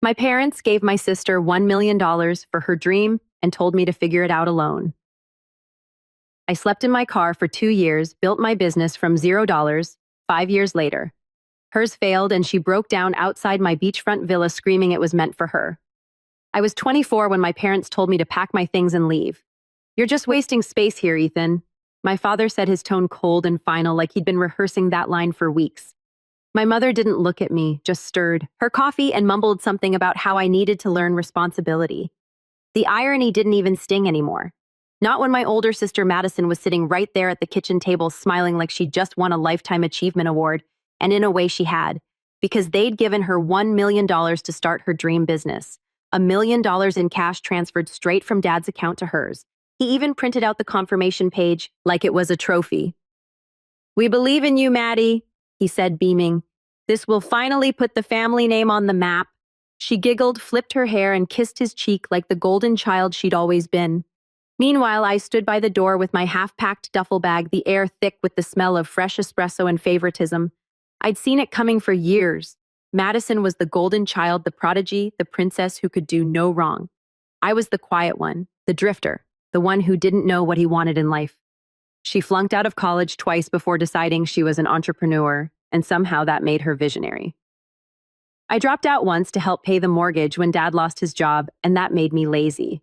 My parents gave my sister $1 million for her dream and told me to figure it out alone. I slept in my car for 2 years, built my business from $0. 5 years later, hers failed and she broke down outside my beachfront villa screaming it was meant for her. I was 24 when my parents told me to pack my things and leave. "You're just wasting space here, Ethan." My father said, his tone cold and final, like he'd been rehearsing that line for weeks. My mother didn't look at me, just stirred her coffee and mumbled something about how I needed to learn responsibility. The irony didn't even sting anymore. Not when my older sister Madison was sitting right there at the kitchen table smiling like she'd just won a Lifetime Achievement Award, and in a way she had, because they'd given her $1 million to start her dream business. $1 million in cash transferred straight from Dad's account to hers. He even printed out the confirmation page like it was a trophy. "We believe in you, Maddie," he said, beaming. "This will finally put the family name on the map." She giggled, flipped her hair, and kissed his cheek like the golden child she'd always been. Meanwhile, I stood by the door with my half-packed duffel bag, the air thick with the smell of fresh espresso and favoritism. I'd seen it coming for years. Madison was the golden child, the prodigy, the princess who could do no wrong. I was the quiet one, the drifter, the one who didn't know what he wanted in life. She flunked out of college twice before deciding she was an entrepreneur, and somehow that made her visionary. I dropped out once to help pay the mortgage when Dad lost his job, and that made me lazy.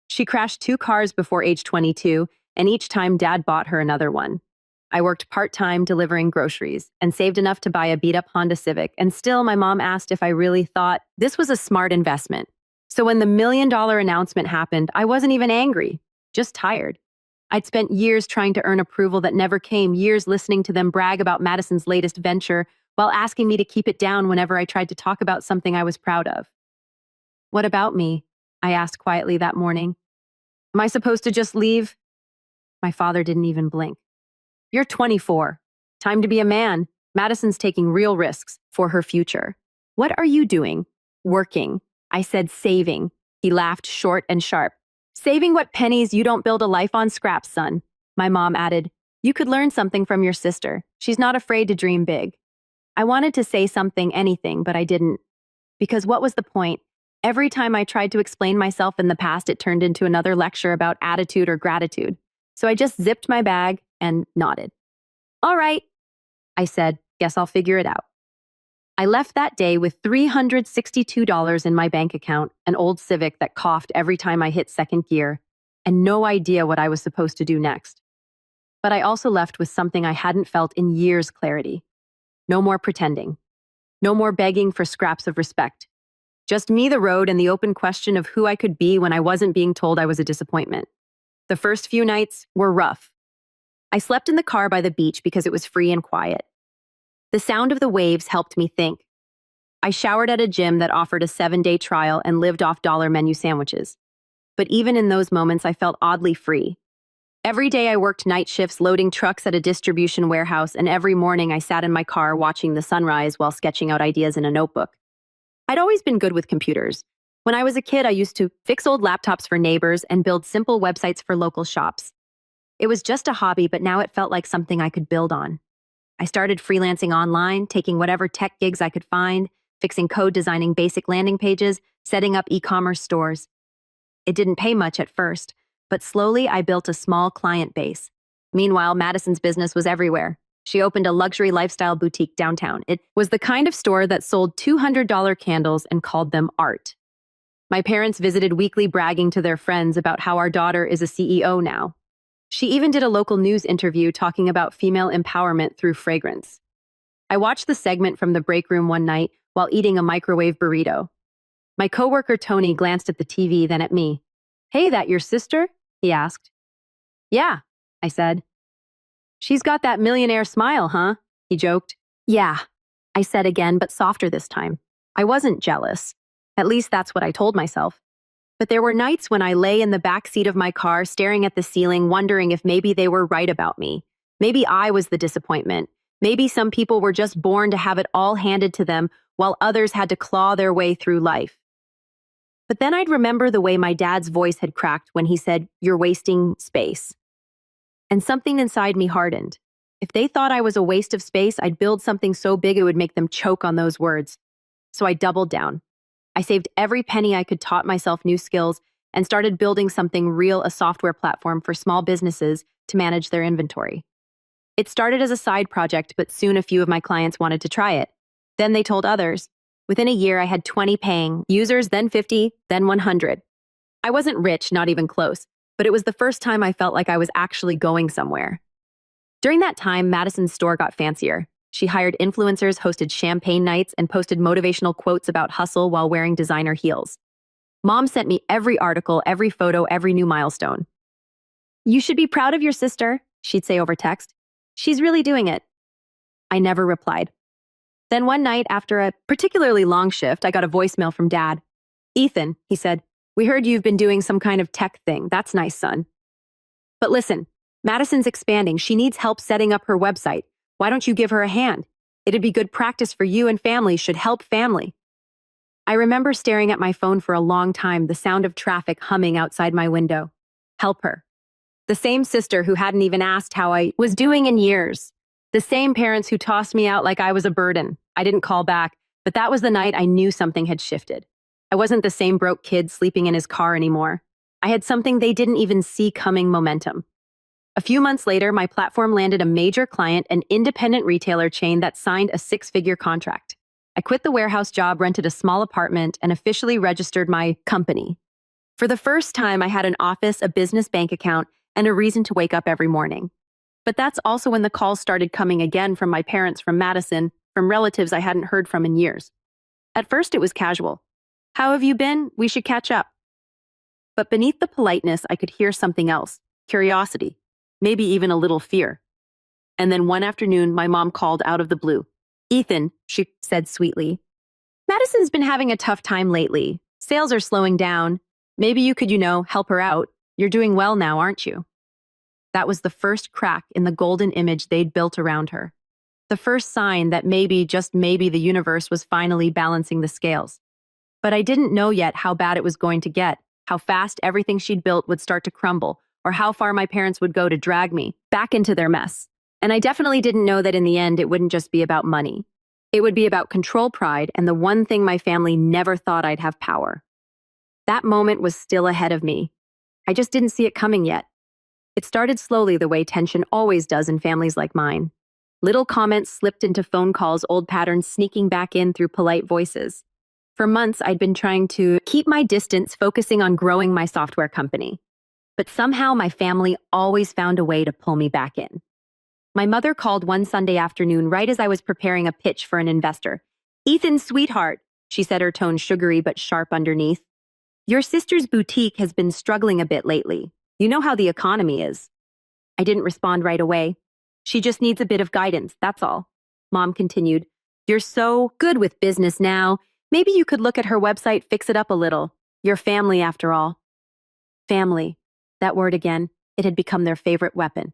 She crashed 2 cars before age 22, and each time Dad bought her another one. I worked part-time delivering groceries and saved enough to buy a beat-up Honda Civic, and still my mom asked if I really thought this was a smart investment. So when the $1 million announcement happened, I wasn't even angry, just tired. I'd spent years trying to earn approval that never came, years listening to them brag about Madison's latest venture while asking me to keep it down whenever I tried to talk about something I was proud of. "What about me?" I asked quietly that morning. "Am I supposed to just leave?" My father didn't even blink. "You're 24. Time to be a man. Madison's taking real risks for her future." "What are you doing?" "Working." I said, "Saving." He laughed short and sharp. "Saving what pennies you don't build a life on scraps, son." My mom added, "You could learn something from your sister. She's not afraid to dream big." I wanted to say something, anything, but I didn't. Because what was the point? Every time I tried to explain myself in the past, it turned into another lecture about attitude or gratitude. So I just zipped my bag and nodded. "All right," I said, "guess I'll figure it out." I left that day with $362 in my bank account, an old Civic that coughed every time I hit second gear, and no idea what I was supposed to do next. But I also left with something I hadn't felt in years: clarity. No more pretending. No more begging for scraps of respect. Just me, the road, and the open question of who I could be when I wasn't being told I was a disappointment. The first few nights were rough. I slept in the car by the beach because it was free and quiet. The sound of the waves helped me think. I showered at a gym that offered a 7-day trial and lived off dollar menu sandwiches. But even in those moments, I felt oddly free. Every day I worked night shifts loading trucks at a distribution warehouse, and every morning I sat in my car watching the sunrise while sketching out ideas in a notebook. I'd always been good with computers. When I was a kid, I used to fix old laptops for neighbors and build simple websites for local shops. It was just a hobby, but now it felt like something I could build on. I started freelancing online, taking whatever tech gigs I could find, fixing code, designing basic landing pages, setting up e-commerce stores. It didn't pay much at first, but slowly I built a small client base. Meanwhile, Madison's business was everywhere. She opened a luxury lifestyle boutique downtown. It was the kind of store that sold $200 candles and called them art. My parents visited weekly, bragging to their friends about how our daughter is a CEO now. She even did a local news interview talking about female empowerment through fragrance. I watched the segment from the break room one night while eating a microwave burrito. My coworker Tony glanced at the TV, then at me. "Hey, that your sister?" he asked. "Yeah," I said. "She's got that millionaire smile, huh?" he joked. "Yeah," I said again, but softer this time. I wasn't jealous. At least that's what I told myself. But there were nights when I lay in the back seat of my car staring at the ceiling, wondering if maybe they were right about me. Maybe I was the disappointment. Maybe some people were just born to have it all handed to them while others had to claw their way through life. But then I'd remember the way my dad's voice had cracked when he said, "You're wasting space." And something inside me hardened. If they thought I was a waste of space, I'd build something so big it would make them choke on those words. So I doubled down. I saved every penny I could, taught myself new skills, and started building something real, a software platform for small businesses to manage their inventory. It started as a side project, but soon a few of my clients wanted to try it. Then they told others. Within a year, I had 20 paying users, then 50, then 100. I wasn't rich, not even close, but it was the first time I felt like I was actually going somewhere. During that time, Madison's store got fancier. She hired influencers, hosted champagne nights, and posted motivational quotes about hustle while wearing designer heels. Mom sent me every article, every photo, every new milestone. "You should be proud of your sister," she'd say over text. "She's really doing it." I never replied. Then one night, after a particularly long shift, I got a voicemail from Dad. "Ethan," he said, "we heard you've been doing some kind of tech thing. That's nice, son. But listen, Madison's expanding. She needs help setting up her website. Why don't you give her a hand? It'd be good practice for you, and family should help family." I remember staring at my phone for a long time, the sound of traffic humming outside my window. Help her. The same sister who hadn't even asked how I was doing in years. The same parents who tossed me out like I was a burden. I didn't call back, but that was the night I knew something had shifted. I wasn't the same broke kid sleeping in his car anymore. I had something they didn't even see coming: momentum. A few months later, my platform landed a major client, an independent retailer chain that signed a 6-figure contract. I quit the warehouse job, rented a small apartment, and officially registered my company. For the first time, I had an office, a business bank account, and a reason to wake up every morning. But that's also when the calls started coming again, from my parents, from Madison, from relatives I hadn't heard from in years. At first, it was casual. "How have you been? We should catch up." But beneath the politeness, I could hear something else: curiosity, maybe even a little fear. And then one afternoon, my mom called out of the blue. "Ethan," she said sweetly, "Madison's been having a tough time lately. Sales are slowing down. Maybe you could, help her out. You're doing well now, aren't you?" That was the first crack in the golden image they'd built around her. The first sign that maybe, just maybe, the universe was finally balancing the scales. But I didn't know yet how bad it was going to get, how fast everything she'd built would start to crumble, or how far my parents would go to drag me back into their mess. And I definitely didn't know that in the end, it wouldn't just be about money. It would be about control, pride, and the one thing my family never thought I'd have: power. That moment was still ahead of me. I just didn't see it coming yet. It started slowly, the way tension always does in families like mine. Little comments slipped into phone calls, old patterns sneaking back in through polite voices. For months, I'd been trying to keep my distance, focusing on growing my software company. But somehow my family always found a way to pull me back in. My mother called one Sunday afternoon right as I was preparing a pitch for an investor. "Ethan, sweetheart," she said, her tone sugary but sharp underneath. "Your sister's boutique has been struggling a bit lately. You know how the economy is." I didn't respond right away. "She just needs a bit of guidance, that's all." Mom continued. "You're so good with business now. Maybe you could look at her website, fix it up a little. Your family, after all." Family. That word again. It had become their favorite weapon.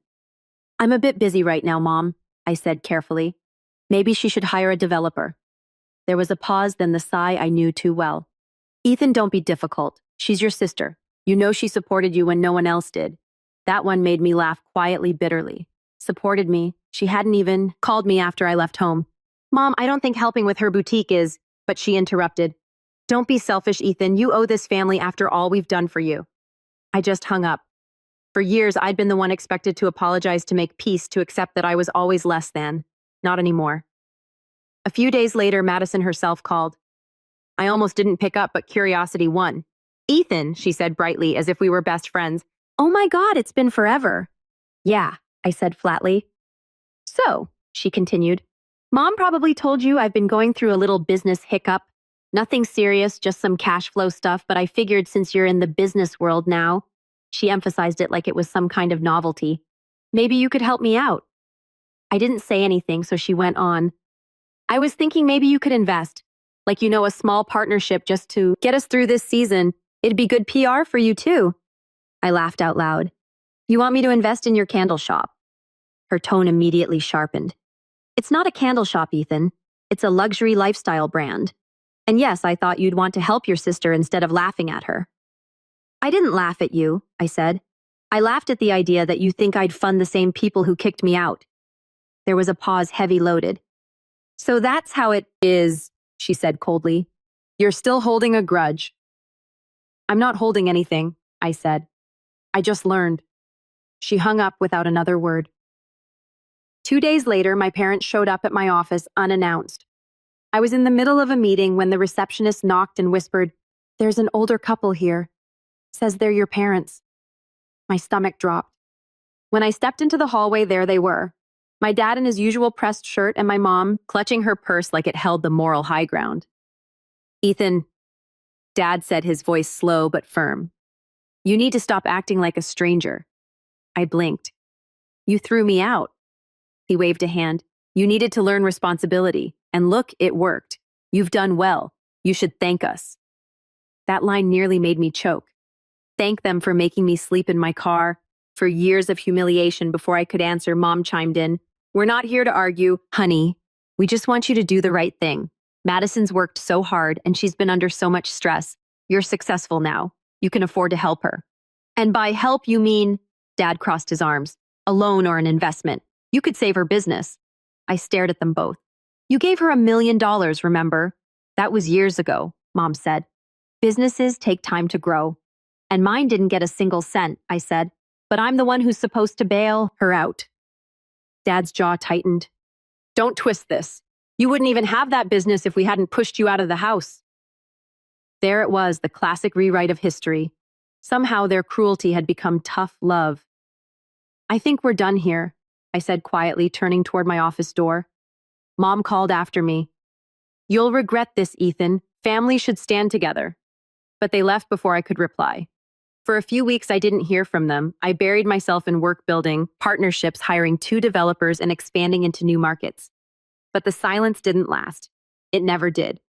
"I'm a bit busy right now, Mom," I said carefully. "Maybe she should hire a developer." There was a pause, then the sigh I knew too well. "Ethan, don't be difficult. She's your sister. You know she supported you when no one else did." That one made me laugh quietly, bitterly. Supported me. She hadn't even called me after I left home. "Mom, I don't think helping with her boutique is..." But she interrupted. "Don't be selfish, Ethan. You owe this family after all we've done for you." I just hung up. For years, I'd been the one expected to apologize, to make peace, to accept that I was always less than. Not anymore. A few days later, Madison herself called. I almost didn't pick up, but curiosity won. "Ethan," she said brightly, as if we were best friends. "Oh my God, it's been forever." "Yeah," I said flatly. "So," she continued, "Mom probably told you I've been going through a little business hiccup. Nothing serious, just some cash flow stuff, but I figured since you're in the business world now," she emphasized it like it was some kind of novelty, "maybe you could help me out." I didn't say anything, so she went on. "I was thinking maybe you could invest, like, a small partnership just to get us through this season. It'd be good PR for you too." I laughed out loud. "You want me to invest in your candle shop?" Her tone immediately sharpened. "It's not a candle shop, Ethan. It's a luxury lifestyle brand. And yes, I thought you'd want to help your sister instead of laughing at her." "I didn't laugh at you," I said. "I laughed at the idea that you think I'd fund the same people who kicked me out." There was a pause, heavy loaded. "So that's how it is," she said coldly. You're still holding a grudge. I'm not holding anything, I said. I just learned. She hung up without another word. 2 days later, my parents showed up at my office unannounced. I was in the middle of a meeting when the receptionist knocked and whispered, "There's an older couple here. Says they're your parents." My stomach dropped. When I stepped into the hallway, there they were. My dad in his usual pressed shirt and my mom clutching her purse like it held the moral high ground. "Ethan," Dad said, his voice slow but firm. "You need to stop acting like a stranger." I blinked. "You threw me out." He waved a hand. "You needed to learn responsibility. And look, it worked. You've done well. You should thank us." That line nearly made me choke. Thank them for making me sleep in my car. For years of humiliation before I could answer, Mom chimed in. "We're not here to argue, honey. We just want you to do the right thing. Madison's worked so hard and she's been under so much stress. You're successful now. You can afford to help her." "And by help, you mean," Dad crossed his arms, "a loan or an investment. You could save her business." I stared at them both. "You gave her $1 million, remember?" "That was years ago," Mom said. "Businesses take time to grow." "And mine didn't get a single cent," I said. "But I'm the one who's supposed to bail her out." Dad's jaw tightened. "Don't twist this. You wouldn't even have that business if we hadn't pushed you out of the house." There it was, the classic rewrite of history. Somehow their cruelty had become tough love. "I think we're done here," I said quietly, turning toward my office door. Mom called after me. "You'll regret this, Ethan. Families should stand together." But they left before I could reply. For a few weeks, I didn't hear from them. I buried myself in work building, partnerships, hiring 2 developers, and expanding into new markets. But the silence didn't last. It never did.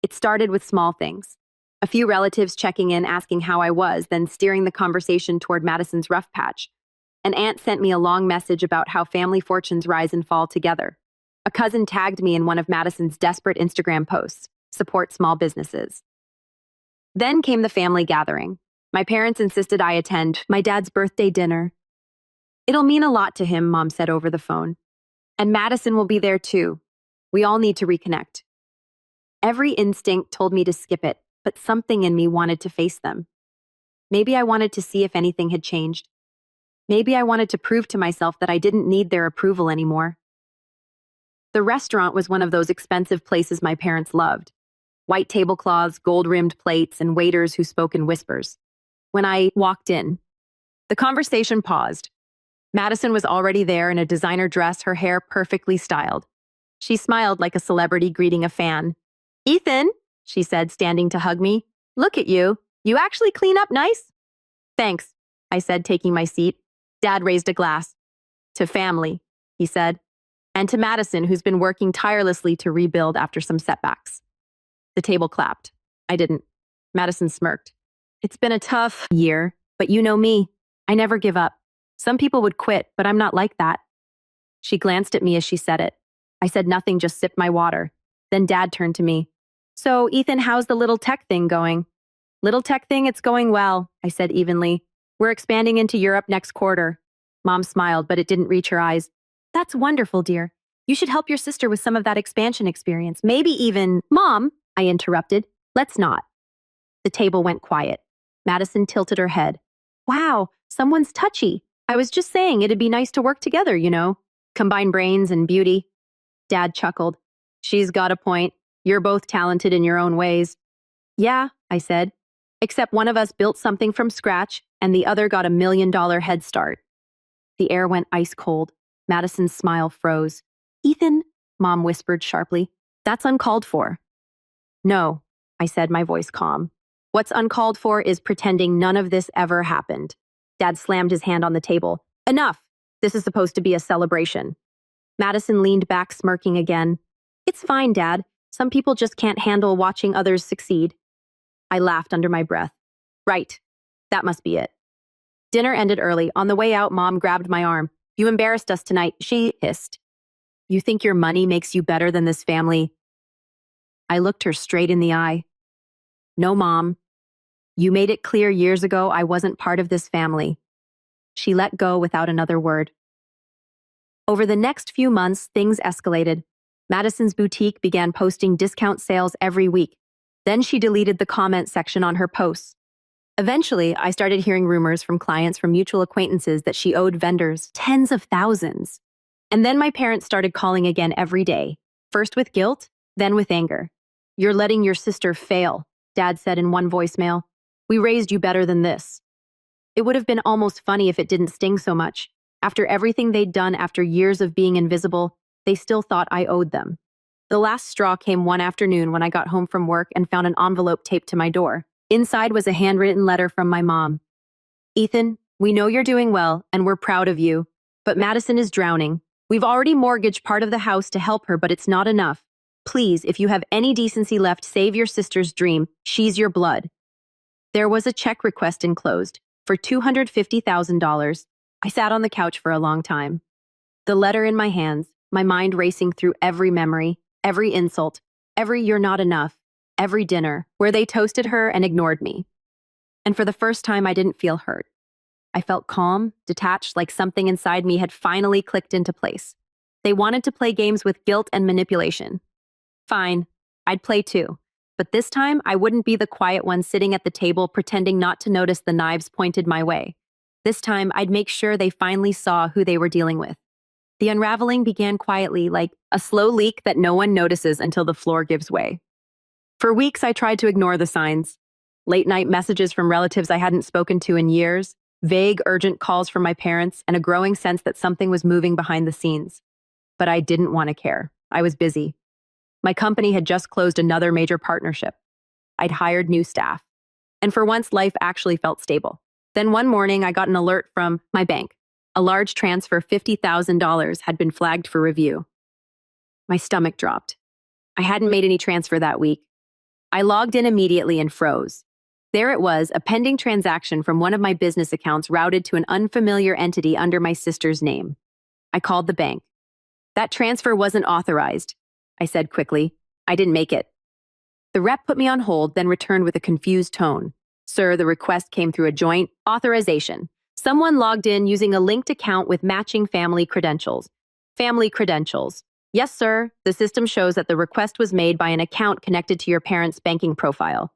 It started with small things. A few relatives checking in, asking how I was, then steering the conversation toward Madison's rough patch. An aunt sent me a long message about how family fortunes rise and fall together. A cousin tagged me in one of Madison's desperate Instagram posts, "Support small businesses." Then came the family gathering. My parents insisted I attend my dad's birthday dinner. "It'll mean a lot to him," Mom said over the phone. "And Madison will be there too. We all need to reconnect." Every instinct told me to skip it, but something in me wanted to face them. Maybe I wanted to see if anything had changed. Maybe I wanted to prove to myself that I didn't need their approval anymore. The restaurant was one of those expensive places my parents loved. White tablecloths, gold-rimmed plates, and waiters who spoke in whispers. When I walked in, the conversation paused. Madison was already there in a designer dress, her hair perfectly styled. She smiled like a celebrity greeting a fan. "Ethan," she said, standing to hug me. "Look at you. You actually clean up nice." "Thanks," I said, taking my seat. Dad raised a glass. "To family," he said. "And to Madison, who's been working tirelessly to rebuild after some setbacks." The table clapped. I didn't. Madison smirked. "It's been a tough year, but you know me. I never give up. Some people would quit, but I'm not like that." She glanced at me as she said it. I said nothing, just sipped my water. Then Dad turned to me. "So, Ethan, how's the little tech thing going?" "Little tech thing, it's going well," I said evenly. "We're expanding into Europe next quarter." Mom smiled, but it didn't reach her eyes. "That's wonderful, dear. You should help your sister with some of that expansion experience. Maybe even—" "Mom," I interrupted. "Let's not." The table went quiet. Madison tilted her head. "Wow, someone's touchy. I was just saying it'd be nice to work together, you know. Combine brains and beauty." Dad chuckled. "She's got a point. You're both talented in your own ways." "Yeah," I said. "Except one of us built something from scratch and the other got $1 million head start." The air went ice cold. Madison's smile froze. "Ethan," Mom whispered sharply, "that's uncalled for." "No," I said, my voice calm. "What's uncalled for is pretending none of this ever happened." Dad slammed his hand on the table. "Enough! This is supposed to be a celebration." Madison leaned back, smirking again. "It's fine, Dad. Some people just can't handle watching others succeed." I laughed under my breath. "Right. That must be it." Dinner ended early. On the way out, Mom grabbed my arm. "You embarrassed us tonight," she hissed. "You think your money makes you better than this family?" I looked her straight in the eye. "No, Mom. You made it clear years ago I wasn't part of this family." She let go without another word. Over the next few months, things escalated. Madison's boutique began posting discount sales every week. Then she deleted the comment section on her posts. Eventually, I started hearing rumors from clients from mutual acquaintances that she owed vendors tens of thousands. And then my parents started calling again every day, first with guilt, then with anger. "You're letting your sister fail," Dad said in one voicemail. "We raised you better than this." It would have been almost funny if it didn't sting so much. After everything they'd done after years of being invisible, they still thought I owed them. The last straw came one afternoon when I got home from work and found an envelope taped to my door. Inside was a handwritten letter from my mom. "Ethan, we know you're doing well, and we're proud of you. But Madison is drowning. We've already mortgaged part of the house to help her, but it's not enough. Please, if you have any decency left, save your sister's dream. She's your blood." There was a check request enclosed for $250,000. I sat on the couch for a long time. The letter in my hands, my mind racing through every memory, every insult, every "you're not enough," every dinner where they toasted her and ignored me. And for the first time, I didn't feel hurt. I felt calm, detached, like something inside me had finally clicked into place. They wanted to play games with guilt and manipulation. Fine, I'd play too. But this time, I wouldn't be the quiet one sitting at the table pretending not to notice the knives pointed my way. This time, I'd make sure they finally saw who they were dealing with. The unraveling began quietly, like a slow leak that no one notices until the floor gives way. For weeks, I tried to ignore the signs. Late-night messages from relatives I hadn't spoken to in years, vague, urgent calls from my parents, and a growing sense that something was moving behind the scenes. But I didn't want to care. I was busy. My company had just closed another major partnership. I'd hired new staff. And for once, life actually felt stable. Then one morning, I got an alert from my bank. A large transfer of $50,000 had been flagged for review. My stomach dropped. I hadn't made any transfer that week. I logged in immediately and froze. There it was, a pending transaction from one of my business accounts routed to an unfamiliar entity under my sister's name. I called the bank. "That transfer wasn't authorized," I said quickly. "I didn't make it." The rep put me on hold, then returned with a confused tone. "Sir, the request came through a joint authorization. Someone logged in using a linked account with matching family credentials." "Family credentials." "Yes, sir. The system shows that the request was made by an account connected to your parents' banking profile."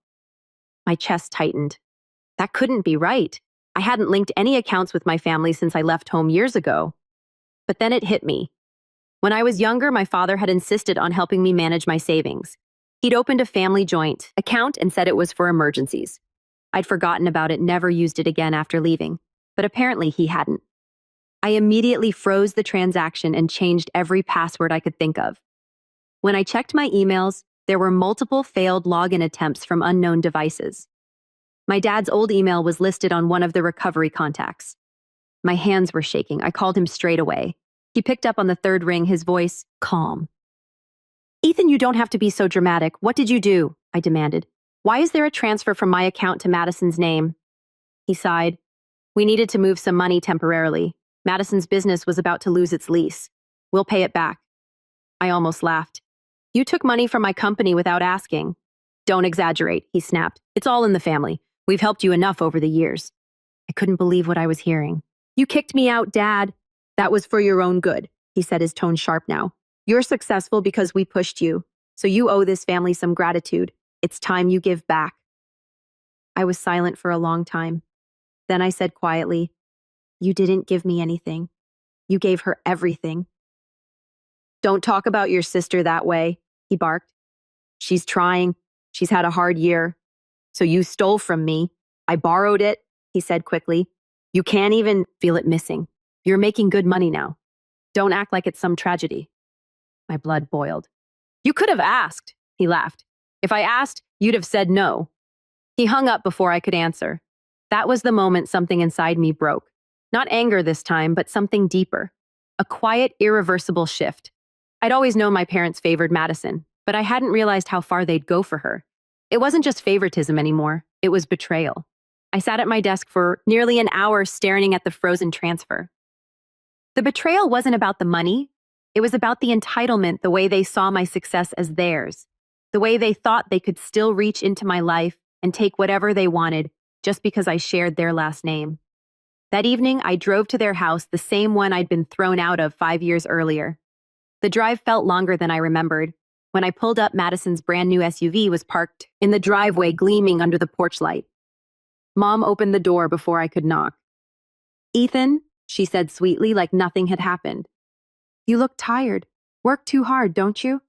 My chest tightened. That couldn't be right. I hadn't linked any accounts with my family since I left home years ago. But then it hit me. When I was younger, my father had insisted on helping me manage my savings. He'd opened a family joint account and said it was for emergencies. I'd forgotten about it, never used it again after leaving. But apparently he hadn't. I immediately froze the transaction and changed every password I could think of. When I checked my emails, there were multiple failed login attempts from unknown devices. My dad's old email was listed on one of the recovery contacts. My hands were shaking. I called him straight away. He picked up on the third ring, his voice calm. "Ethan, you don't have to be so dramatic. What did you do?" I demanded. "Why is there a transfer from my account to Madison's name?" He sighed. "We needed to move some money temporarily. Madison's business was about to lose its lease. We'll pay it back." I almost laughed. "You took money from my company without asking." "Don't exaggerate," he snapped. "It's all in the family. We've helped you enough over the years." I couldn't believe what I was hearing. "You kicked me out, Dad." "That was for your own good," he said, his tone sharp now. "You're successful because we pushed you, so you owe this family some gratitude. It's time you give back." I was silent for a long time. Then I said quietly, "You didn't give me anything. You gave her everything." "Don't talk about your sister that way," he barked. "She's trying. She's had a hard year. So you stole from me. I borrowed it," he said quickly. "You can't even feel it missing. You're making good money now. Don't act like it's some tragedy." My blood boiled. "You could have asked," he laughed. "If I asked, you'd have said no." He hung up before I could answer. That was the moment something inside me broke. Not anger this time, but something deeper. A quiet, irreversible shift. I'd always known my parents favored Madison, but I hadn't realized how far they'd go for her. It wasn't just favoritism anymore, it was betrayal. I sat at my desk for nearly an hour staring at the frozen transfer. The betrayal wasn't about the money. It was about the entitlement, the way they saw my success as theirs, the way they thought they could still reach into my life and take whatever they wanted just because I shared their last name. That evening, I drove to their house, the same one I'd been thrown out of 5 years earlier. The drive felt longer than I remembered. When I pulled up, Madison's brand new SUV was parked in the driveway, gleaming under the porch light. Mom opened the door before I could knock. "Ethan," she said sweetly, like nothing had happened. "You look tired. Work too hard, don't you?"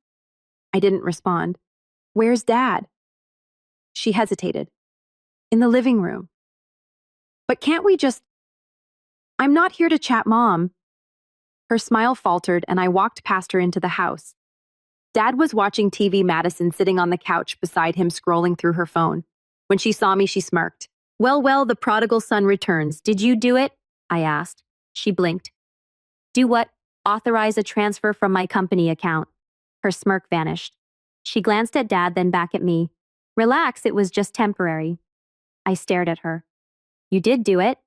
I didn't respond. "Where's Dad?" She hesitated. "In the living room." "But can't we just—" "I'm not here to chat, Mom." Her smile faltered, and I walked past her into the house. Dad was watching TV, Madison sitting on the couch beside him, scrolling through her phone. When she saw me, she smirked. Well, the prodigal son returns. Did you do it?" I asked. She blinked. "Do what?" "Authorize a transfer from my company account." Her smirk vanished. She glanced at Dad, then back at me. "Relax, it was just temporary." I stared at her. "You did do it?"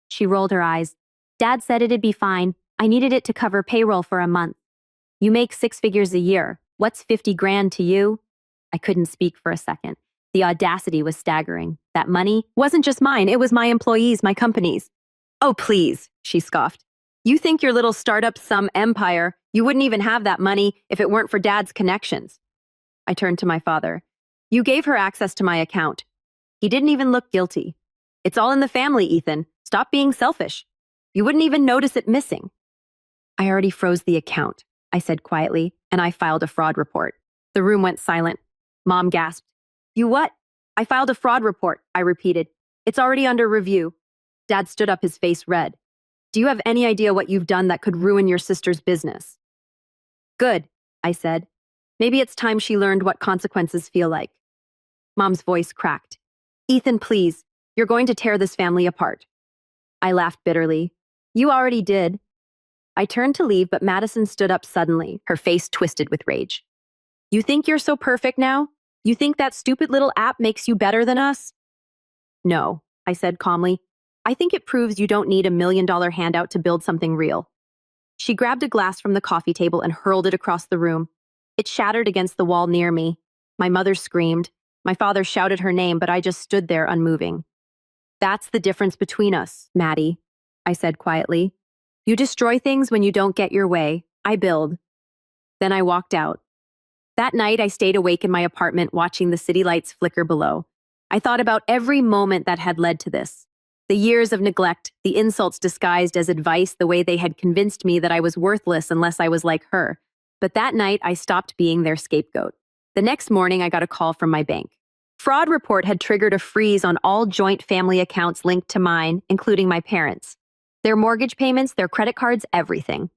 She rolled her eyes. "Dad said it'd be fine. I needed it to cover payroll for a month." "You make 6 figures a year. What's 50 grand to you?" I couldn't speak for a second. The audacity was staggering. That money wasn't just mine, it was my employees, my company's. "Oh, please," she scoffed. "You think your little startup's some empire. You wouldn't even have that money if it weren't for Dad's connections." I turned to my father. "You gave her access to my account." He didn't even look guilty. "It's all in the family, Ethan. Stop being selfish. You wouldn't even notice it missing." "I already froze the account," I said quietly, and I filed a fraud report. The room went silent. Mom gasped. "You what?" "I filed a fraud report," I repeated. "It's already under review." Dad stood up, his face red. "Do you have any idea what you've done that could ruin your sister's business?" "Good," I said. "Maybe it's time she learned what consequences feel like." Mom's voice cracked. "Ethan, please. You're going to tear this family apart." I laughed bitterly. "You already did." I turned to leave, but Madison stood up suddenly, her face twisted with rage. "You think you're so perfect now? You think that stupid little app makes you better than us?" "No," I said calmly. "I think it proves you don't need a $1 million handout to build something real." She grabbed a glass from the coffee table and hurled it across the room. It shattered against the wall near me. My mother screamed. My father shouted her name, but I just stood there unmoving. "That's the difference between us, Maddie," I said quietly. "You destroy things when you don't get your way. I build." Then I walked out. That night, I stayed awake in my apartment watching the city lights flicker below. I thought about every moment that had led to this. The years of neglect, the insults disguised as advice, the way they had convinced me that I was worthless unless I was like her. But that night, I stopped being their scapegoat. The next morning, I got a call from my bank. Fraud report had triggered a freeze on all joint family accounts linked to mine, including my parents. Their mortgage payments, their credit cards, everything.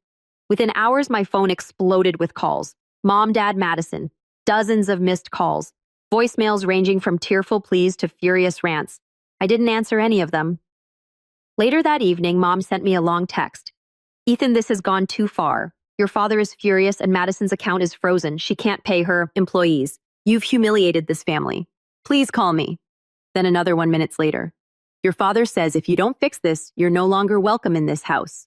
Within hours, my phone exploded with calls. Mom, Dad, Madison. Dozens of missed calls. Voicemails ranging from tearful pleas to furious rants. I didn't answer any of them. Later that evening, Mom sent me a long text. "Ethan, this has gone too far. Your father is furious and Madison's account is frozen. She can't pay her employees. You've humiliated this family. Please call me." Then another 1 minute later. "Your father says if you don't fix this, you're no longer welcome in this house."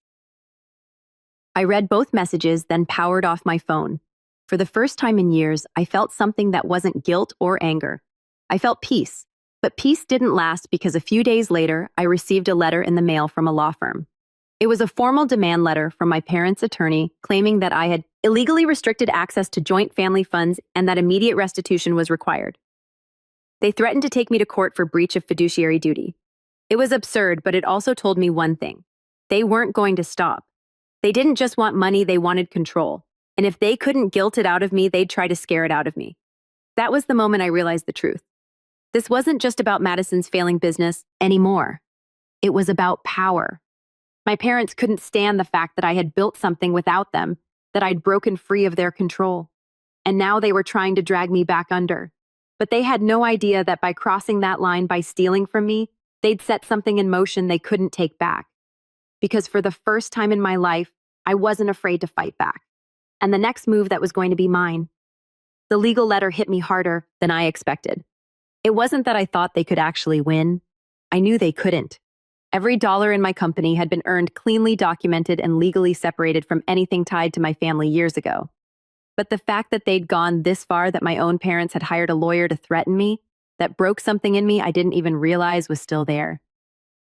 I read both messages, then powered off my phone. For the first time in years, I felt something that wasn't guilt or anger. I felt peace. But peace didn't last because a few days later, I received a letter in the mail from a law firm. It was a formal demand letter from my parents' attorney claiming that I had illegally restricted access to joint family funds and that immediate restitution was required. They threatened to take me to court for breach of fiduciary duty. It was absurd, but it also told me one thing. They weren't going to stop. They didn't just want money, they wanted control. And if they couldn't guilt it out of me, they'd try to scare it out of me. That was the moment I realized the truth. This wasn't just about Madison's failing business anymore. It was about power. My parents couldn't stand the fact that I had built something without them, that I'd broken free of their control. And now they were trying to drag me back under. But they had no idea that by crossing that line, by stealing from me, they'd set something in motion they couldn't take back. Because for the first time in my life, I wasn't afraid to fight back. And the next move that was going to be mine. The legal letter hit me harder than I expected. It wasn't that I thought they could actually win. I knew they couldn't. Every dollar in my company had been earned, cleanly documented, and legally separated from anything tied to my family years ago. But the fact that they'd gone this far, that my own parents had hired a lawyer to threaten me, that broke something in me I didn't even realize was still there.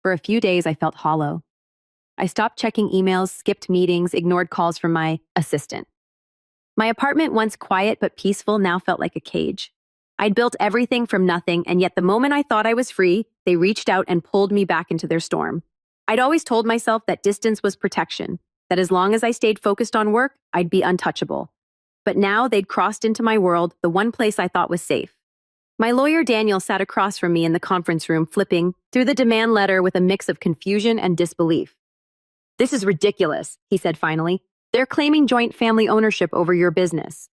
For a few days, I felt hollow. I stopped checking emails, skipped meetings, ignored calls from my assistant. My apartment, once quiet but peaceful, now felt like a cage. I'd built everything from nothing, and yet the moment I thought I was free, they reached out and pulled me back into their storm. I'd always told myself that distance was protection, that as long as I stayed focused on work, I'd be untouchable. But now they'd crossed into my world, the one place I thought was safe. My lawyer Daniel sat across from me in the conference room, flipping through the demand letter with a mix of confusion and disbelief. "This is ridiculous," he said finally. "They're claiming joint family ownership over your business."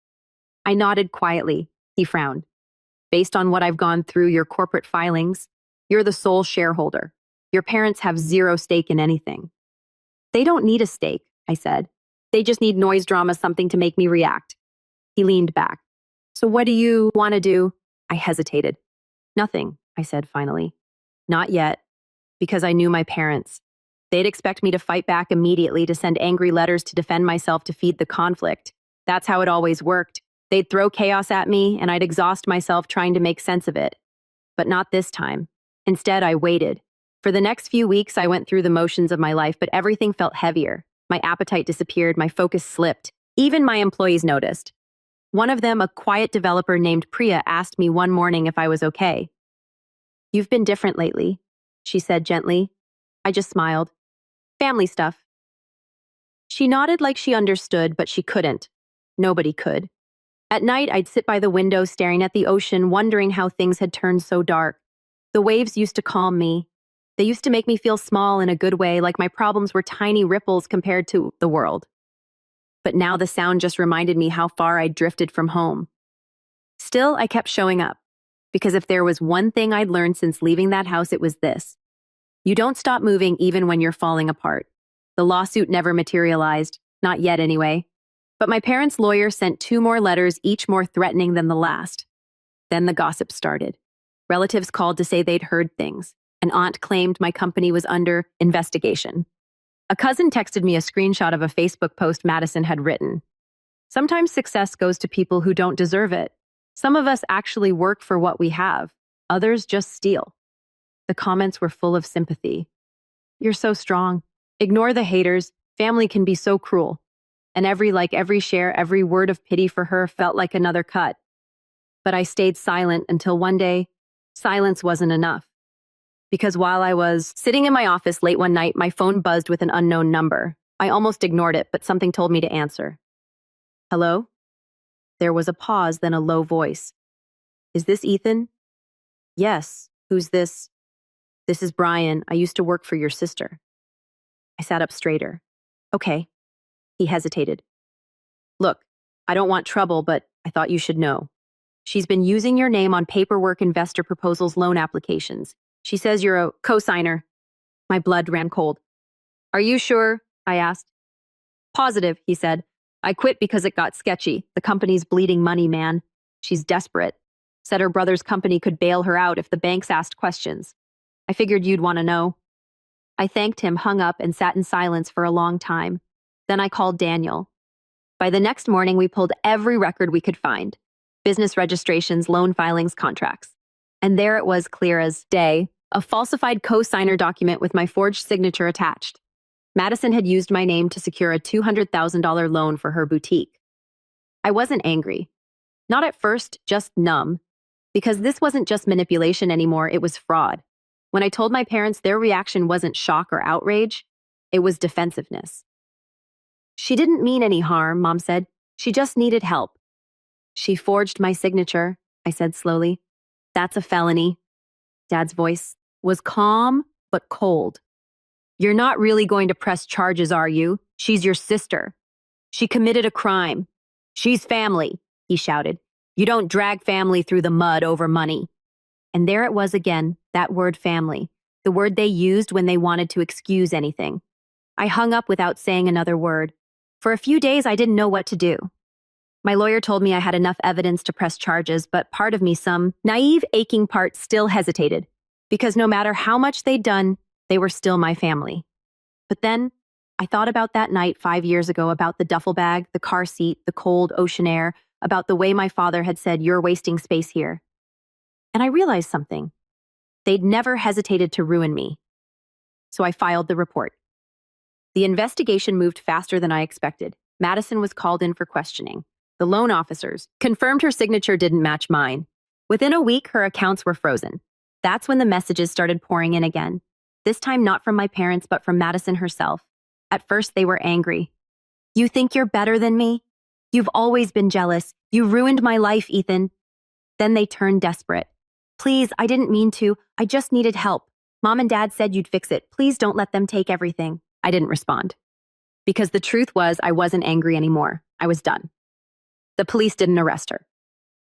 I nodded quietly. He frowned. "Based on what I've gone through your corporate filings, you're the sole shareholder. Your parents have zero stake in anything." "They don't need a stake," I said. "They just need noise drama, something to make me react." He leaned back. "So what do you want to do?" I hesitated. "Nothing," I said finally. "Not yet," because I knew my parents. They'd expect me to fight back immediately, to send angry letters to defend myself, to feed the conflict. That's how it always worked. They'd throw chaos at me, and I'd exhaust myself trying to make sense of it. But not this time. Instead, I waited. For the next few weeks, I went through the motions of my life, but everything felt heavier. My appetite disappeared, my focus slipped. Even my employees noticed. One of them, a quiet developer named Priya, asked me one morning if I was okay. "You've been different lately," she said gently. I just smiled. "Family stuff." She nodded like she understood, but she couldn't. Nobody could. At night, I'd sit by the window staring at the ocean, wondering how things had turned so dark. The waves used to calm me. They used to make me feel small in a good way, like my problems were tiny ripples compared to the world. But now the sound just reminded me how far I'd drifted from home. Still, I kept showing up, because if there was one thing I'd learned since leaving that house, it was this. You don't stop moving even when you're falling apart. The lawsuit never materialized, not yet anyway. But my parents' lawyer sent 2 more letters, each more threatening than the last. Then the gossip started. Relatives called to say they'd heard things. An aunt claimed my company was under investigation. A cousin texted me a screenshot of a Facebook post Madison had written. "Sometimes success goes to people who don't deserve it. Some of us actually work for what we have. Others just steal." The comments were full of sympathy. "You're so strong. Ignore the haters. Family can be so cruel." And every share, every word of pity for her felt like another cut. But I stayed silent until one day, silence wasn't enough. Because while I was sitting in my office late one night, my phone buzzed with an unknown number. I almost ignored it, but something told me to answer. "Hello?" There was a pause, then a low voice. "Is this Ethan?" "Yes. Who's this?" "This is Brian. I used to work for your sister." I sat up straighter. "Okay." He hesitated. "Look, I don't want trouble, but I thought you should know. She's been using your name on paperwork, investor proposals, loan applications. She says you're a co-signer." My blood ran cold. "Are you sure?" I asked. "Positive," he said. "I quit because it got sketchy. The company's bleeding money, man. She's desperate. Said her brother's company could bail her out if the banks asked questions. I figured you'd want to know." I thanked him, hung up, and sat in silence for a long time. Then I called Daniel. By the next morning, we pulled every record we could find. Business registrations, loan filings, contracts. And there it was, clear as day, a falsified co-signer document with my forged signature attached. Madison had used my name to secure a $200,000 loan for her boutique. I wasn't angry. Not at first, just numb. Because this wasn't just manipulation anymore, it was fraud. When I told my parents, their reaction wasn't shock or outrage, it was defensiveness. "She didn't mean any harm," Mom said. "She just needed help." "She forged my signature," I said slowly. "That's a felony." Dad's voice was calm but cold. "You're not really going to press charges, are you? She's your sister. She committed a crime. She's family," he shouted. "You don't drag family through the mud over money." And there it was again, that word family, the word they used when they wanted to excuse anything. I hung up without saying another word. For a few days, I didn't know what to do. My lawyer told me I had enough evidence to press charges, but part of me, some naive, aching part, still hesitated. Because no matter how much they'd done, they were still my family. But then, I thought about that night 5 years ago, about the duffel bag, the car seat, the cold ocean air, about the way my father had said, "You're wasting space here." And I realized something. They'd never hesitated to ruin me. So I filed the report. The investigation moved faster than I expected. Madison was called in for questioning. the loan officers, confirmed her signature didn't match mine. Within a week, her accounts were frozen. That's when the messages started pouring in again. This time not from my parents, but from Madison herself. At first, they were angry. "You think you're better than me? You've always been jealous. You ruined my life, Ethan." Then they turned desperate. "Please, I didn't mean to. I just needed help. Mom and Dad said you'd fix it. Please don't let them take everything." I didn't respond. Because the truth was, I wasn't angry anymore. I was done. The police didn't arrest her.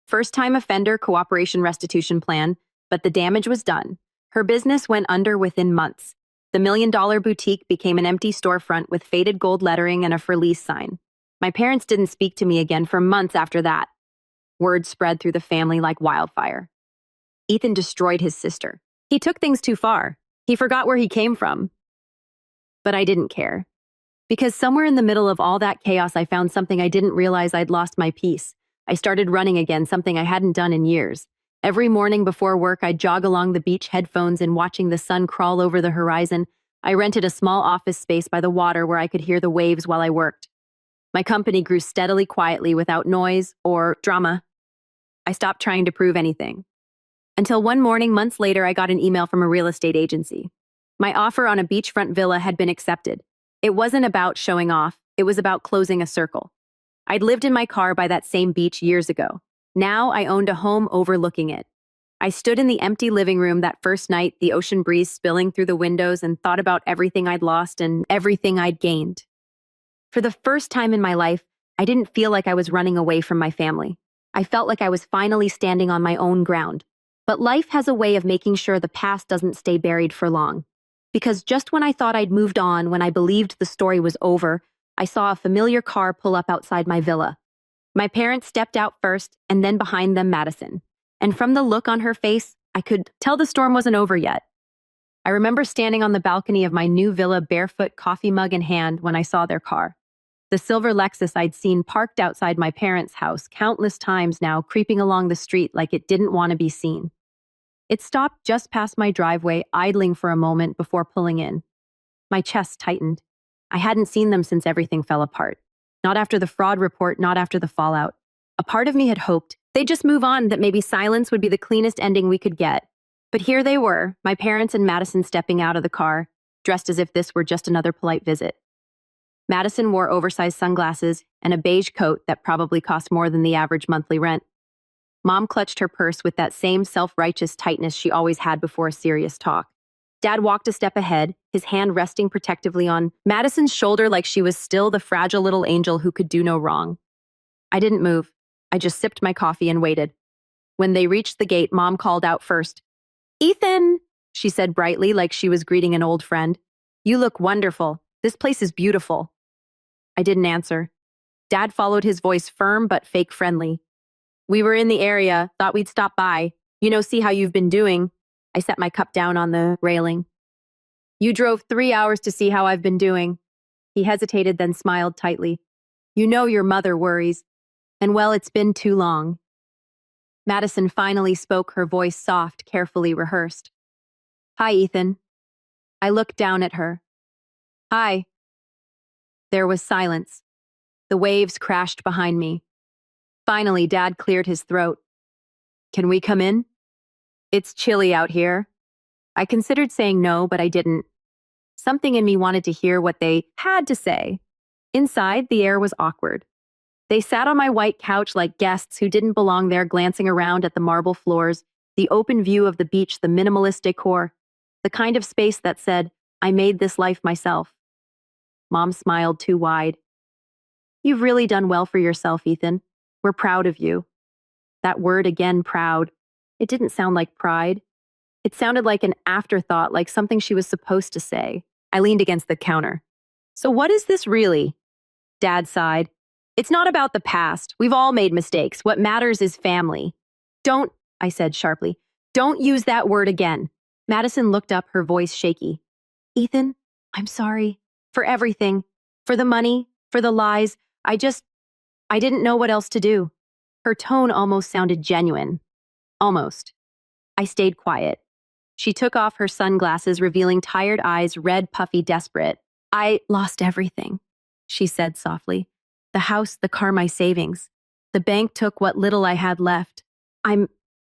First-time offender cooperation restitution plan, but the damage was done. Her business went under within months. The $1 million boutique became an empty storefront with faded gold lettering and a for lease sign. My parents didn't speak to me again for months after that. Word spread through the family like wildfire. Ethan destroyed his sister. He took things too far. He forgot where he came from. But I didn't care. Because somewhere in the middle of all that chaos, I found something I didn't realize. I'd lost my peace. I started running again, something I hadn't done in years. Every morning before work, I'd jog along the beach, headphones in, watching the sun crawl over the horizon. I rented a small office space by the water where I could hear the waves while I worked. My company grew steadily, quietly, without noise or drama. I stopped trying to prove anything. Until one morning, months later, I got an email from a real estate agency. My offer on a beachfront villa had been accepted. It wasn't about showing off. It was about closing a circle. I'd lived in my car by that same beach years ago. Now I owned a home overlooking it. I stood in the empty living room that first night, the ocean breeze spilling through the windows, and thought about everything I'd lost and everything I'd gained. For the first time in my life, I didn't feel like I was running away from my family. I felt like I was finally standing on my own ground. But life has a way of making sure the past doesn't stay buried for long. Because just when I thought I'd moved on, when I believed the story was over, I saw a familiar car pull up outside my villa. My parents stepped out first, and then behind them, Madison. And from the look on her face, I could tell the storm wasn't over yet. I remember standing on the balcony of my new villa, barefoot, coffee mug in hand, when I saw their car. The silver Lexus I'd seen parked outside my parents' house countless times now, creeping along the street like it didn't want to be seen. It stopped just past my driveway, idling for a moment before pulling in. My chest tightened. I hadn't seen them since everything fell apart. Not after the fraud report, not after the fallout. A part of me had hoped they'd just move on, that maybe silence would be the cleanest ending we could get. But here they were, my parents and Madison stepping out of the car, dressed as if this were just another polite visit. Madison wore oversized sunglasses and a beige coat that probably cost more than the average monthly rent. Mom clutched her purse with that same self-righteous tightness she always had before a serious talk. Dad walked a step ahead, his hand resting protectively on Madison's shoulder like she was still the fragile little angel who could do no wrong. I didn't move. I just sipped my coffee and waited. When they reached the gate, Mom called out first. "Ethan," she said brightly, like she was greeting an old friend. "You look wonderful. This place is beautiful." I didn't answer. Dad followed, his voice firm but fake friendly. "We were in the area, thought we'd stop by. See how you've been doing." I set my cup down on the railing. "You drove 3 hours to see how I've been doing." He hesitated, then smiled tightly. Your mother worries. And well, it's been too long." Madison finally spoke, her voice soft, carefully rehearsed. "Hi, Ethan." I looked down at her. "Hi." There was silence. The waves crashed behind me. Finally, Dad cleared his throat. "Can we come in? It's chilly out here." I considered saying no, but I didn't. Something in me wanted to hear what they had to say. Inside, the air was awkward. They sat on my white couch like guests who didn't belong there, glancing around at the marble floors, the open view of the beach, the minimalist decor, the kind of space that said, "I made this life myself." Mom smiled too wide. "You've really done well for yourself, Ethan. We're proud of you." That word again, proud. It didn't sound like pride. It sounded like an afterthought, like something she was supposed to say. I leaned against the counter. "So what is this really?" Dad sighed. "It's not about the past. We've all made mistakes. What matters is family." "Don't," I said sharply, "don't use that word again." Madison looked up, her voice shaky. "Ethan, I'm sorry. For everything. For the money. For the lies. I didn't know what else to do." Her tone almost sounded genuine. Almost. I stayed quiet. She took off her sunglasses, revealing tired eyes, red, puffy, desperate. "I lost everything," she said softly. "The house, the car, my savings. The bank took what little I had left. I'm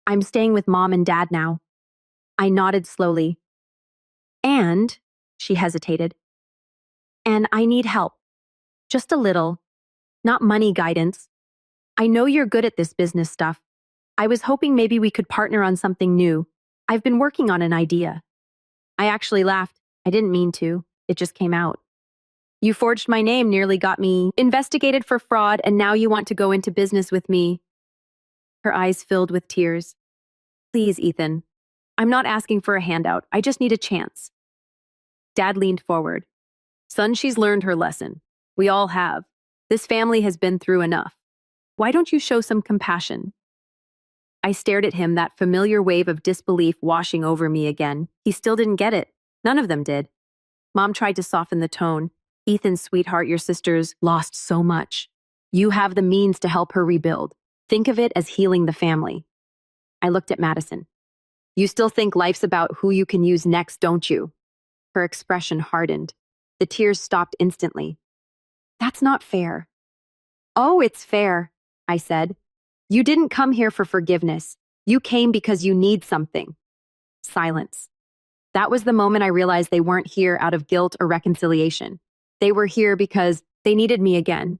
I'm staying with mom and dad now. I nodded slowly. And, she hesitated, and I need help. Just a little. Not money guidance. I know you're good at this business stuff. I was hoping maybe we could partner on something new. I've been working on an idea. I actually laughed. I didn't mean to. It just came out. You forged my name, nearly got me investigated for fraud, and now you want to go into business with me. Her eyes filled with tears. Please, Ethan. I'm not asking for a handout. I just need a chance. Dad leaned forward. Son, she's learned her lesson. We all have. This family has been through enough. Why don't you show some compassion? I stared at him, that familiar wave of disbelief washing over me again. He still didn't get it. None of them did. Mom tried to soften the tone. Ethan, sweetheart, your sister's lost so much. You have the means to help her rebuild. Think of it as healing the family. I looked at Madison. You still think life's about who you can use next, don't you? Her expression hardened. The tears stopped instantly. That's not fair. Oh, it's fair, I said. You didn't come here for forgiveness. You came because you need something. Silence. That was the moment I realized they weren't here out of guilt or reconciliation. They were here because they needed me again.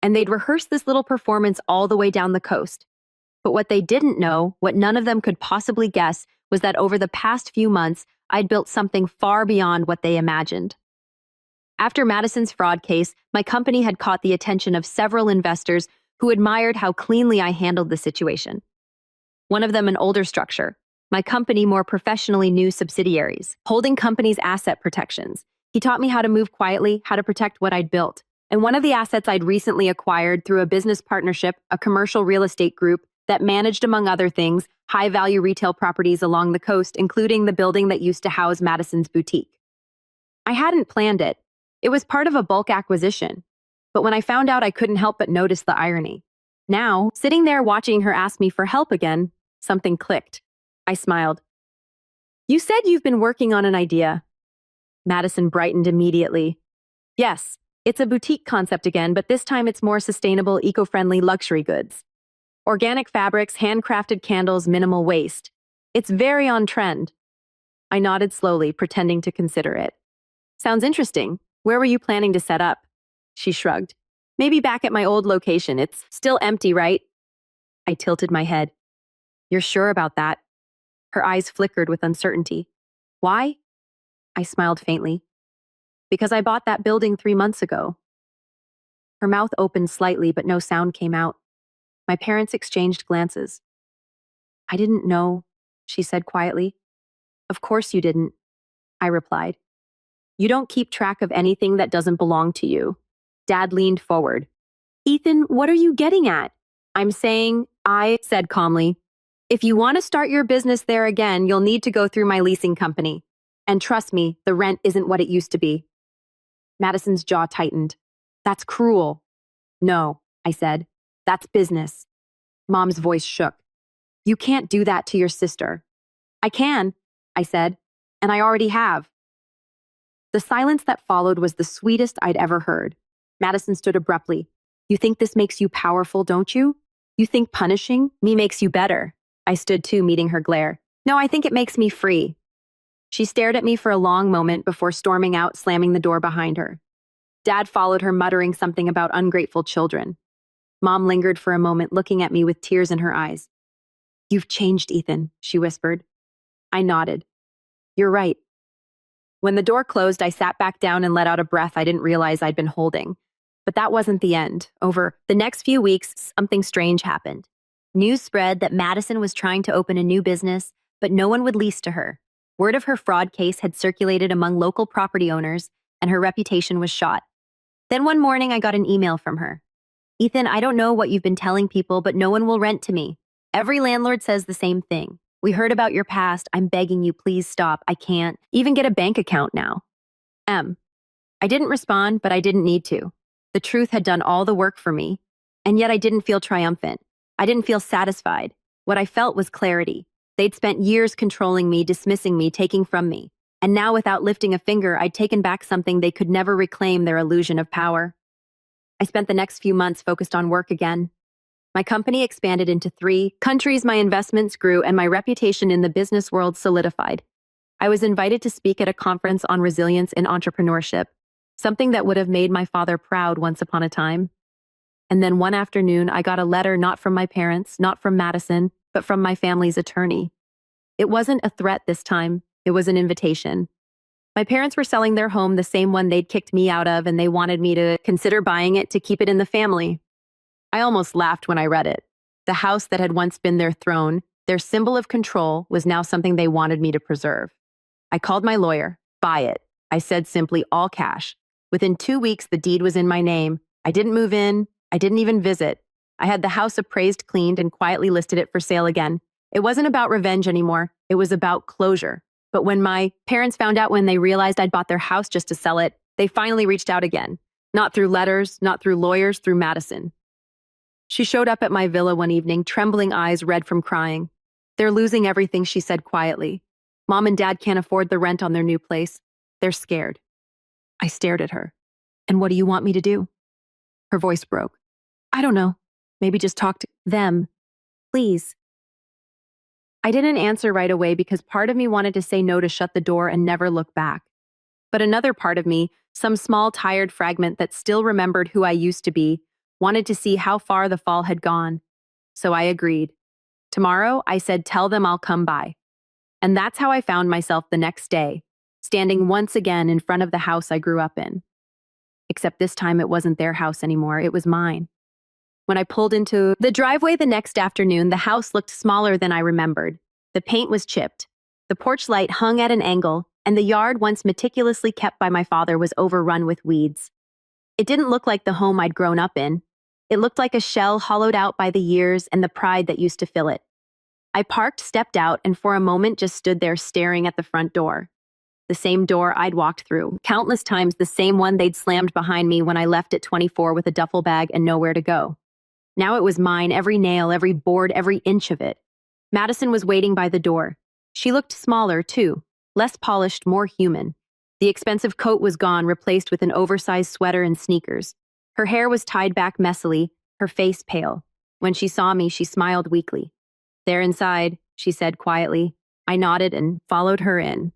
And they'd rehearsed this little performance all the way down the coast. But what they didn't know, what none of them could possibly guess, was that over the past few months, I'd built something far beyond what they imagined. After Madison's fraud case, my company had caught the attention of several investors who admired how cleanly I handled the situation. One of them, an older structure. My company more professionally knew subsidiaries, holding companies' asset protections. He taught me how to move quietly, how to protect what I'd built. And one of the assets I'd recently acquired through a business partnership, a commercial real estate group that managed, among other things, high-value retail properties along the coast, including the building that used to house Madison's boutique. I hadn't planned it. It was part of a bulk acquisition. But when I found out, I couldn't help but notice the irony. Now, sitting there watching her ask me for help again, something clicked. I smiled. You said you've been working on an idea. Madison brightened immediately. Yes, it's a boutique concept again, but this time it's more sustainable, eco-friendly luxury goods. Organic fabrics, handcrafted candles, minimal waste. It's very on trend. I nodded slowly, pretending to consider it. Sounds interesting. Where were you planning to set up? She shrugged. Maybe back at my old location. It's still empty, right? I tilted my head. You're sure about that? Her eyes flickered with uncertainty. Why? I smiled faintly. Because I bought that building 3 months ago. Her mouth opened slightly, but no sound came out. My parents exchanged glances. I didn't know, she said quietly. Of course you didn't, I replied. You don't keep track of anything that doesn't belong to you. Dad leaned forward. Ethan, what are you getting at? I'm saying, I said calmly, if you want to start your business there again, you'll need to go through my leasing company. And trust me, the rent isn't what it used to be. Madison's jaw tightened. That's cruel. No, I said. That's business. Mom's voice shook. You can't do that to your sister. I can, I said, and I already have. The silence that followed was the sweetest I'd ever heard. Madison stood abruptly. You think this makes you powerful, don't you? You think punishing me makes you better? I stood too, meeting her glare. No, I think it makes me free. She stared at me for a long moment before storming out, slamming the door behind her. Dad followed her, muttering something about ungrateful children. Mom lingered for a moment, looking at me with tears in her eyes. You've changed, Ethan, she whispered. I nodded. You're right. When the door closed, I sat back down and let out a breath I didn't realize I'd been holding. But that wasn't the end. Over the next few weeks, something strange happened. News spread that Madison was trying to open a new business, but no one would lease to her. Word of her fraud case had circulated among local property owners, and her reputation was shot. Then one morning, I got an email from her. Ethan, I don't know what you've been telling people, but no one will rent to me. Every landlord says the same thing. We heard about your past. I'm begging you, please stop. I can't even get a bank account now. I didn't respond, but I didn't need to. The truth had done all the work for me, and yet I didn't feel triumphant. I didn't feel satisfied. What I felt was clarity. They'd spent years controlling me, dismissing me, taking from me. And now, without lifting a finger, I'd taken back something they could never reclaim, their illusion of power. I spent the next few months focused on work again. My company expanded into 3 countries, my investments grew, and my reputation in the business world solidified. I was invited to speak at a conference on resilience in entrepreneurship, something that would have made my father proud once upon a time. And then one afternoon, I got a letter not from my parents, not from Madison, but from my family's attorney. It wasn't a threat this time, it was an invitation. My parents were selling their home, the same one they'd kicked me out of, and they wanted me to consider buying it to keep it in the family. I almost laughed when I read it. The house that had once been their throne, their symbol of control, was now something they wanted me to preserve. I called my lawyer. Buy it. I said simply, all cash. Within 2 weeks, the deed was in my name. I didn't move in. I didn't even visit. I had the house appraised, cleaned, and quietly listed it for sale again. It wasn't about revenge anymore. It was about closure. But when my parents found out, when they realized I'd bought their house just to sell it, they finally reached out again. Not through letters, not through lawyers, through Madison. She showed up at my villa one evening, trembling eyes red from crying. They're losing everything, she said quietly. Mom and Dad can't afford the rent on their new place. They're scared. I stared at her. And what do you want me to do? Her voice broke. I don't know. Maybe just talk to them. Please. I didn't answer right away because part of me wanted to say no, to shut the door and never look back. But another part of me, some small tired fragment that still remembered who I used to be, wanted to see how far the fall had gone. So I agreed. Tomorrow, I said, tell them I'll come by. And that's how I found myself the next day, standing once again in front of the house I grew up in. Except this time it wasn't their house anymore, it was mine. When I pulled into the driveway the next afternoon, the house looked smaller than I remembered. The paint was chipped. The porch light hung at an angle, and the yard, once meticulously kept by my father, was overrun with weeds. It didn't look like the home I'd grown up in. It looked like a shell hollowed out by the years and the pride that used to fill it. I parked, stepped out, and for a moment just stood there staring at the front door. The same door I'd walked through, countless times, the same one they'd slammed behind me when I left at 24 with a duffel bag and nowhere to go. Now it was mine, every nail, every board, every inch of it. Madison was waiting by the door. She looked smaller, too, less polished, more human. The expensive coat was gone, replaced with an oversized sweater and sneakers. Her hair was tied back messily, her face pale. When she saw me, she smiled weakly. They're inside, she said quietly. I nodded and followed her in.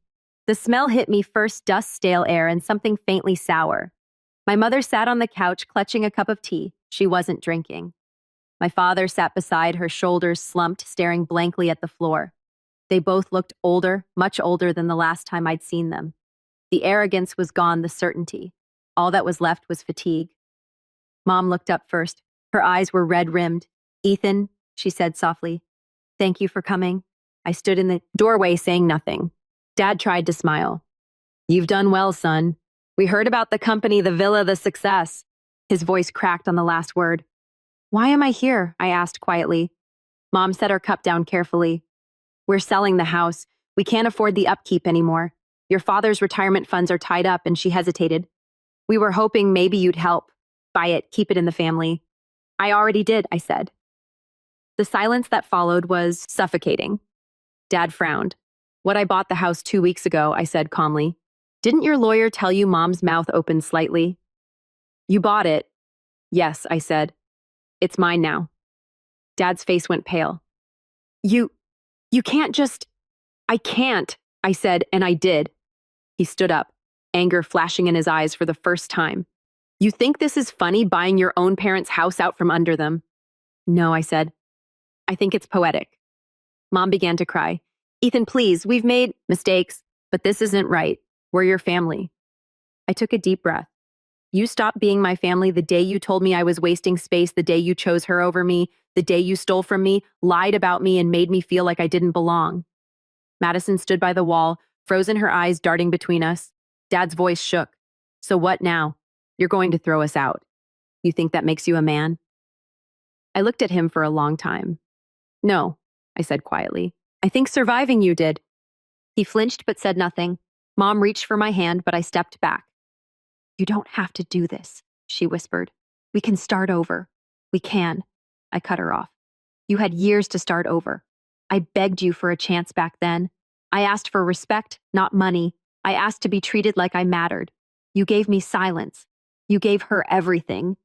The smell hit me first, dust, stale air, and something faintly sour. My mother sat on the couch, clutching a cup of tea. She wasn't drinking. My father sat beside her, shoulders slumped, staring blankly at the floor. They both looked older, much older than the last time I'd seen them. The arrogance was gone, the certainty. All that was left was fatigue. Mom looked up first. Her eyes were red-rimmed. Ethan, she said softly, thank you for coming. I stood in the doorway saying nothing. Dad tried to smile. You've done well, son. We heard about the company, the villa, the success. His voice cracked on the last word. Why am I here? I asked quietly. Mom set her cup down carefully. We're selling the house. We can't afford the upkeep anymore. Your father's retirement funds are tied up, and she hesitated. We were hoping maybe you'd help. Buy it, keep it in the family. I already did, I said. The silence that followed was suffocating. Dad frowned. What I bought the house 2 weeks ago, I said calmly. Didn't your lawyer tell you? Mom's mouth opened slightly. You bought it? Yes, I said. It's mine now. Dad's face went pale. You can't just... I can't, I said, and I did. He stood up, anger flashing in his eyes for the first time. You think this is funny, buying your own parents' house out from under them? No, I said. I think it's poetic. Mom began to cry. Ethan, please, we've made mistakes, but this isn't right. We're your family. I took a deep breath. You stopped being my family the day you told me I was wasting space, the day you chose her over me, the day you stole from me, lied about me, and made me feel like I didn't belong. Madison stood by the wall, frozen, her eyes darting between us. Dad's voice shook. So what now? You're going to throw us out. You think that makes you a man? I looked at him for a long time. No, I said quietly. I think surviving you did. He flinched but said nothing. Mom reached for my hand, but I stepped back. You don't have to do this, she whispered. We can start over. We can. I cut her off. You had years to start over. I begged you for a chance back then. I asked for respect, not money. I asked to be treated like I mattered. You gave me silence. You gave her everything.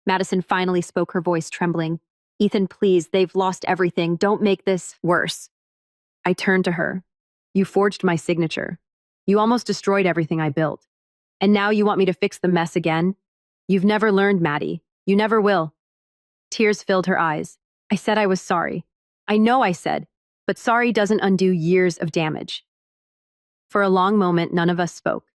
Madison finally spoke, her voice trembling. Ethan, please, they've lost everything. Don't make this worse. I turned to her. You forged my signature. You almost destroyed everything I built. And now you want me to fix the mess again? You've never learned, Maddie. You never will. Tears filled her eyes. I said I was sorry. I know I said, but sorry doesn't undo years of damage. For a long moment, none of us spoke.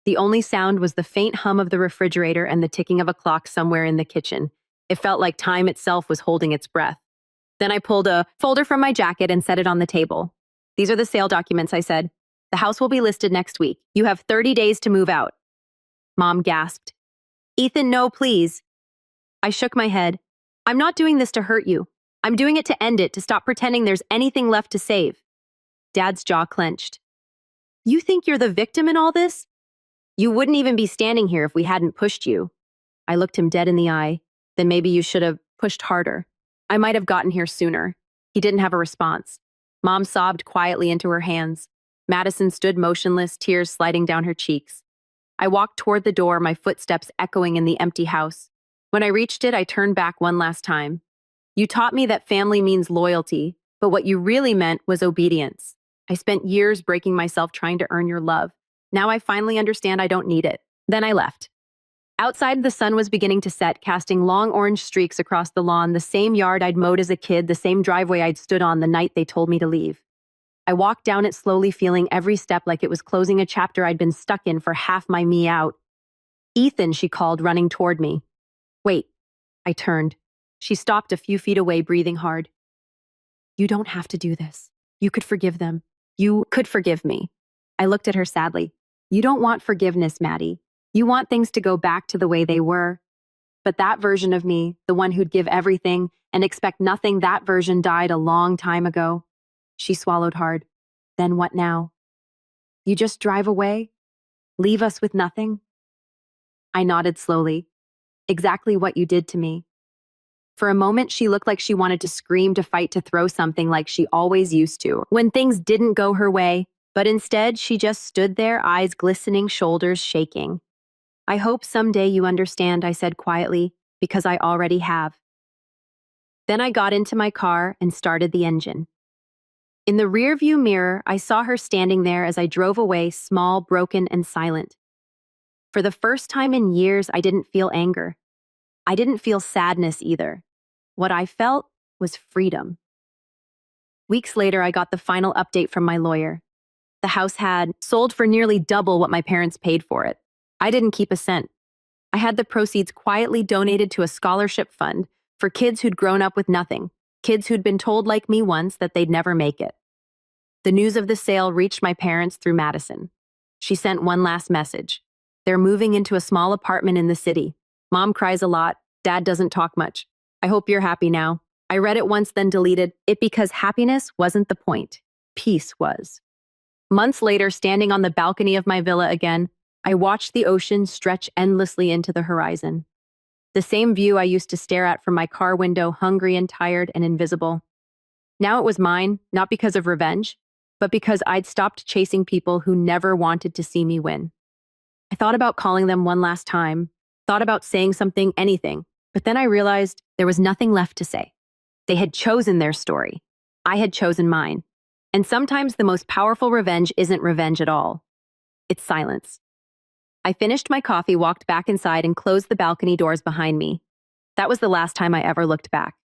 The only sound was the faint hum of the refrigerator and the ticking of a clock somewhere in the kitchen. It felt like time itself was holding its breath. Then I pulled a folder from my jacket and set it on the table. These are the sale documents, I said. The house will be listed next week. You have 30 days to move out. Mom gasped. Ethan, no, please. I shook my head. I'm not doing this to hurt you. I'm doing it to end it, to stop pretending there's anything left to save. Dad's jaw clenched. You think you're the victim in all this? You wouldn't even be standing here if we hadn't pushed you. I looked him dead in the eye. Then maybe you should have pushed harder. I might have gotten here sooner. He didn't have a response. Mom sobbed quietly into her hands. Madison stood motionless, tears sliding down her cheeks. I walked toward the door, my footsteps echoing in the empty house. When I reached it, I turned back one last time. You taught me that family means loyalty, but what you really meant was obedience. I spent years breaking myself trying to earn your love. Now I finally understand I don't need it. Then I left. Outside, the sun was beginning to set, casting long orange streaks across the lawn, the same yard I'd mowed as a kid, the same driveway I'd stood on the night they told me to leave. I walked down it slowly, feeling every step like it was closing a chapter I'd been stuck in for half my me out. Ethan, she called, running toward me. Wait. I turned. She stopped a few feet away, breathing hard. You don't have to do this. You could forgive them. You could forgive me. I looked at her sadly. You don't want forgiveness, Maddie. You want things to go back to the way they were. But that version of me, the one who'd give everything and expect nothing, that version died a long time ago. She swallowed hard. Then what now? You just drive away? Leave us with nothing? I nodded slowly. Exactly what you did to me. For a moment, she looked like she wanted to scream, to fight, to throw something like she always used to, when things didn't go her way, but instead she just stood there, eyes glistening, shoulders shaking. I hope someday you understand, I said quietly, because I already have. Then I got into my car and started the engine. In the rearview mirror, I saw her standing there as I drove away, small, broken, and silent. For the first time in years, I didn't feel anger. I didn't feel sadness either. What I felt was freedom. Weeks later, I got the final update from my lawyer. The house had sold for nearly double what my parents paid for it. I didn't keep a cent. I had the proceeds quietly donated to a scholarship fund for kids who'd grown up with nothing, kids who'd been told like me once that they'd never make it. The news of the sale reached my parents through Madison. She sent one last message. They're moving into a small apartment in the city. Mom cries a lot. Dad doesn't talk much. I hope you're happy now. I read it once, then deleted it because happiness wasn't the point. Peace was. Months later, standing on the balcony of my villa again, I watched the ocean stretch endlessly into the horizon. The same view I used to stare at from my car window, hungry and tired and invisible. Now it was mine, not because of revenge, but because I'd stopped chasing people who never wanted to see me win. I thought about calling them one last time, thought about saying something, anything, but then I realized there was nothing left to say. They had chosen their story. I had chosen mine. And sometimes the most powerful revenge isn't revenge at all. It's silence. I finished my coffee, walked back inside, and closed the balcony doors behind me. That was the last time I ever looked back.